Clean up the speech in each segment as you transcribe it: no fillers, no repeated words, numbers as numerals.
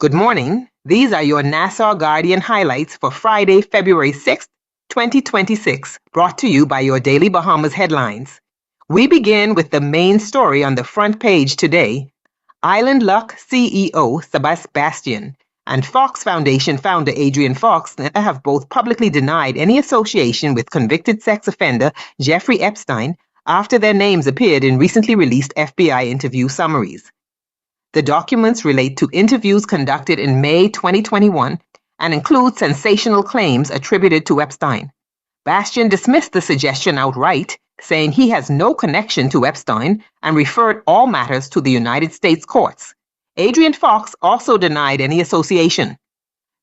Good morning. These are your Nassau Guardian highlights for Friday, February 6th, 2026, brought to you by your Daily Bahamas headlines. We begin with the main story on the front page today. Island Luck CEO Sebastian and Fox Foundation founder Adrian Fox have both publicly denied any association with convicted sex offender Jeffrey Epstein after their names appeared in recently released FBI interview summaries. The documents relate to interviews conducted in May 2021 and include sensational claims attributed to Epstein. Bastian dismissed the suggestion outright, saying he has no connection to Epstein and referred all matters to the United States courts. Adrian Fox also denied any association.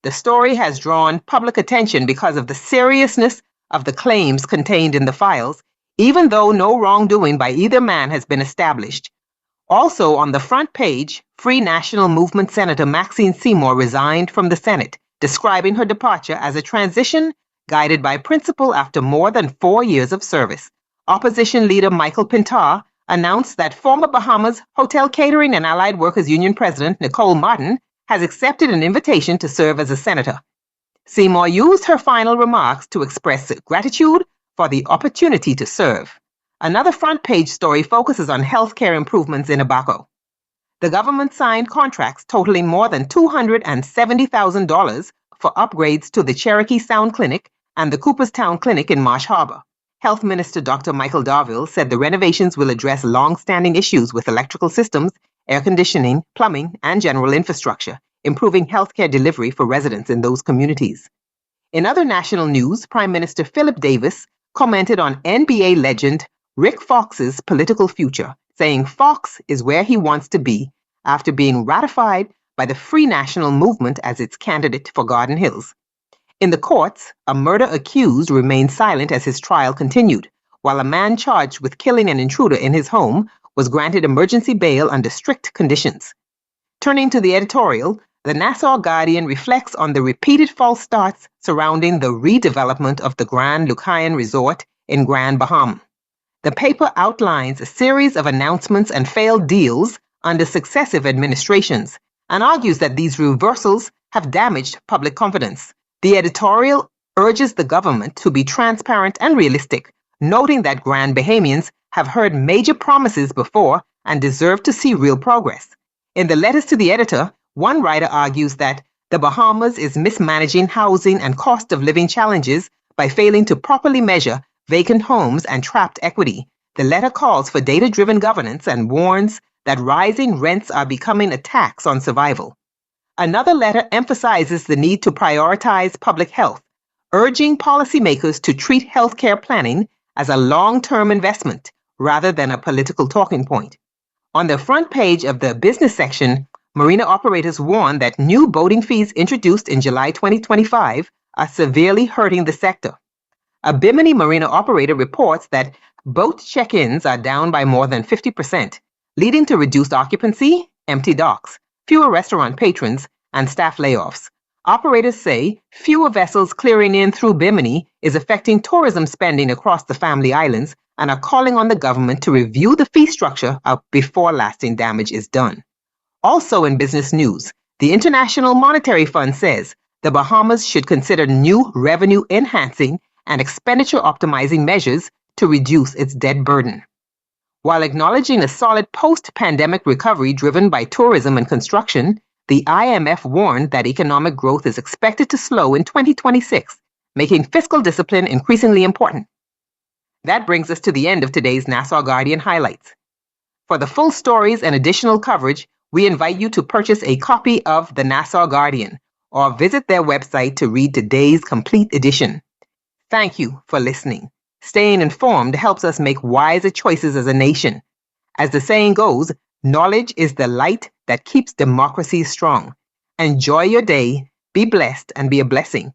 The story has drawn public attention because of the seriousness of the claims contained in the files, even though no wrongdoing by either man has been established. Also on the front page, Free National Movement Senator Maxine Seymour resigned from the Senate, describing her departure as a transition guided by principle after more than 4 years of service. Opposition leader Michael Pintar announced that former Bahamas Hotel Catering and Allied Workers Union President Nicole Martin has accepted an invitation to serve as a senator. Seymour used her final remarks to express gratitude for the opportunity to serve. Another front-page story focuses on healthcare improvements in Abaco. The government signed contracts totaling more than $270,000 for upgrades to the Cherokee Sound Clinic and the Cooperstown Clinic in Marsh Harbor. Health Minister Dr. Michael Darville said the renovations will address long-standing issues with electrical systems, air conditioning, plumbing, and general infrastructure, improving healthcare delivery for residents in those communities. In other national news, Prime Minister Philip Davis commented on NBA legend Rick Fox's political future, saying Fox is where he wants to be after being ratified by the Free National Movement as its candidate for Garden Hills. In the courts, a murder accused remained silent as his trial continued, while a man charged with killing an intruder in his home was granted emergency bail under strict conditions. Turning to the editorial, the Nassau Guardian reflects on the repeated false starts surrounding the redevelopment of the Grand Lucayan Resort in Grand Bahama. The paper outlines a series of announcements and failed deals under successive administrations and argues that these reversals have damaged public confidence. The editorial urges the government to be transparent and realistic, noting that Grand Bahamians have heard major promises before and deserve to see real progress. In the letters to the editor, one writer argues that the Bahamas is mismanaging housing and cost of living challenges by failing to properly measure vacant homes and trapped equity. The letter calls for data-driven governance and warns that rising rents are becoming a tax on survival. Another letter emphasizes the need to prioritize public health, urging policymakers to treat healthcare planning as a long-term investment rather than a political talking point. On the front page of the business section, marina operators warn that new boating fees introduced in July 2025 are severely hurting the sector. A Bimini marina operator reports that boat check-ins are down by more than 50%, leading to reduced occupancy, empty docks, fewer restaurant patrons, and staff layoffs. Operators say fewer vessels clearing in through Bimini is affecting tourism spending across the Family Islands and are calling on the government to review the fee structure before lasting damage is done. Also in business news, the International Monetary Fund says the Bahamas should consider new revenue-enhancing and expenditure-optimizing measures to reduce its debt burden. While acknowledging a solid post-pandemic recovery driven by tourism and construction, the IMF warned that economic growth is expected to slow in 2026, making fiscal discipline increasingly important. That brings us to the end of today's Nassau Guardian highlights. For the full stories and additional coverage, we invite you to purchase a copy of the Nassau Guardian or visit their website to read today's complete edition. Thank you for listening. Staying informed helps us make wiser choices as a nation. As the saying goes, knowledge is the light that keeps democracy strong. Enjoy your day, be blessed, and be a blessing.